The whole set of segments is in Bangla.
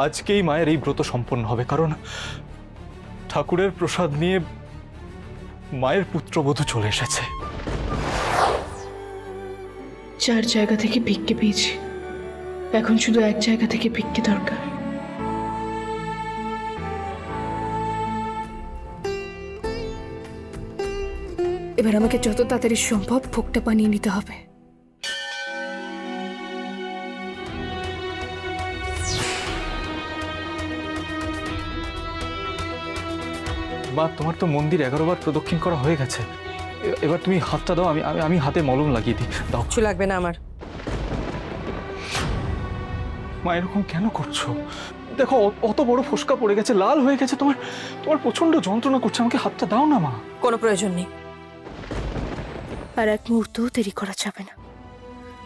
আজকেই মায়ের এই ব্রত সম্পন্ন হবে, কারণ ঠাকুরের প্রসাদ নিয়ে মায়ের পুত্রবধূ চলে এসেছে। 4 জায়গা থেকে ভিক্ষে পেয়েছি, এখন শুধু এক জায়গা থেকে ভিক্ষে দরকার। এবার আমাকে যত তাড়াতাড়ি সম্ভব ভোগটা বানিয়ে নিতে হবে। মা, তোমার তো মন্দির 11 বার প্রদক্ষিণ করা হয়ে গেছে। এবার তুমি হাতটা দাও, আমি হাতে মলম লাগিয়ে দিই। দাও। কিছু লাগবে না আমার। মা, এরকম কেন করছো? দেখো, অত বড় ফোসকা পড়ে গেছে, লাল হয়ে গেছে, তোমার প্রচন্ড যন্ত্রণা করছে। আমাকে হাতটা দাও না মা। কোনো প্রয়োজন নেই। আর এক মুহূর্তও দেরি করা যাবে না।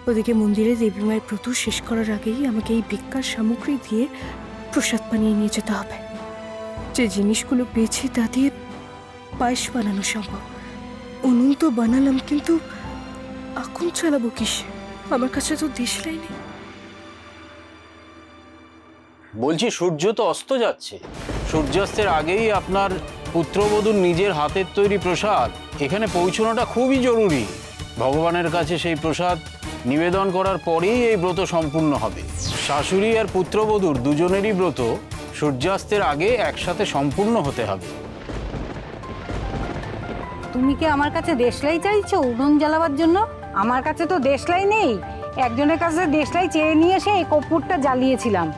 ওদিকে মন্দিরে দেবী মায়ের ব্রত শেষ করার আগেই আমাকে এই ভিক্ষার সামগ্রী দিয়ে প্রসাদ বানিয়ে নিয়ে যেতে হবে। যে জিনিসগুলো পেয়েছি তা দিয়ে পায়েস বানানো সম্ভব। উনুন তো বানালাম, কিন্তু আগুন চালাবো কিসে? আমার কাছে তো দেশলাই নেই। বলছি, সূর্য তো অস্ত যাচ্ছে। সূর্যাস্তের আগেই আপনার পুত্রবধূর নিজের হাতের তৈরি প্রসাদ এখানে পৌঁছানোটা খুবই জরুরি। ভগবানের কাছে সেই প্রসাদ নিবেদন করার পরেই এই ব্রত সম্পূর্ণ হবে। শাশুড়ি আর পুত্রবধূর দুজনেরই ব্রত সূর্যাস্তের আগে একসাথে সম্পূর্ণ হতে হবে। তুমি কি আমার কাছে দেশলাই চাইছো উনুন জ্বালাবার জন্য? আমার কাছে তো দেশলাই নেই। একজনের কাছে দেশলাই চেয়ে নিয়ে এসে এই কর্পূরটা জ্বালিয়েছিলাম।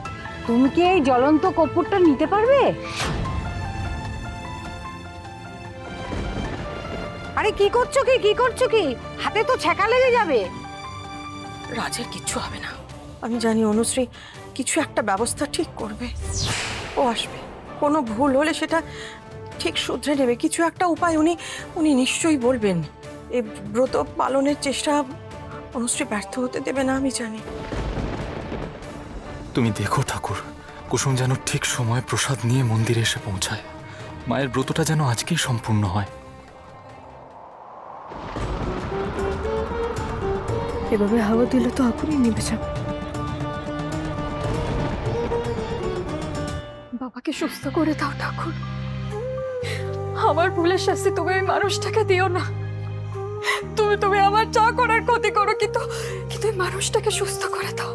তুমি কি এই জ্বলন্ত কর্পূরটা নিতে পারবে? আরে কি করছো কি? হাতে তো ছ্যাঁকা লেগে যাবে। রাজের কিচ্ছু হবে না। আমি জানি অনুশ্রী কিছু একটা ব্যবস্থা ঠিক করবে। ও আসবে, কোনো ভুল হলে সেটা ঠিক শুধরে নেবে। কিছু একটা উপায় উনি নিশ্চয়ই বলবেন। এই ব্রত পালনের চেষ্টা অনুশ্রী ব্যর্থ হতে দেবে না, আমি জানি। তুমি দেখো ঠাকুর, কুসুম যেন ঠিক সময় প্রসাদ নিয়ে মন্দিরে এসে পৌঁছায়। মায়ের ব্রতটা যেন আজকেই সম্পূর্ণ হয়। এভাবে হাওয়া দিলে তো আগুনই নিভে যাবে। বাবাকে সুস্থ করে দাও ঠাকুর। আমার ভুলের শাস্তি তুমি ওই মানুষটাকে দিও না। তুমি আমার যা করার ক্ষতি করো, কিন্তু ওই মানুষটাকে সুস্থ করে দাও।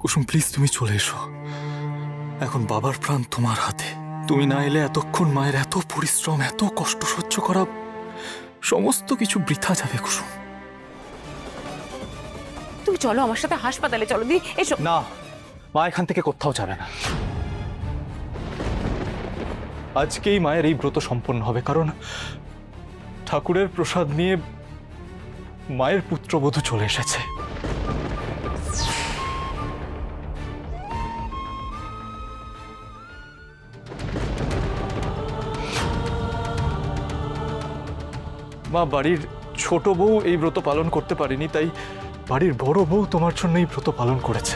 কুসুম, প্লিজ তুমি চলে এসো। এখন বাবার প্রাণ তোমার হাতে। তুমি না এলে এতক্ষণ মায়ের এত পরিশ্রম, এত কষ্ট সহ্য করা, সমস্ত কিছু বৃথা যাবে কুসুম। তুমি চলো আমার সাথে হাসপাতালে, চলো দি। এসো না মা, এখান থেকে কোথাও যাবে না। আজকেই মায়ের এই ব্রত সম্পন্ন হবে, কারণ ঠাকুরের প্রসাদ নিয়ে মায়ের পুত্রবধূ চলে এসেছে। মা, বাড়ির ছোট বউ এই ব্রত পালন করতে পারেনি, তাই বাড়ির বড় বউ তোমার জন্য এই ব্রত পালন করেছে।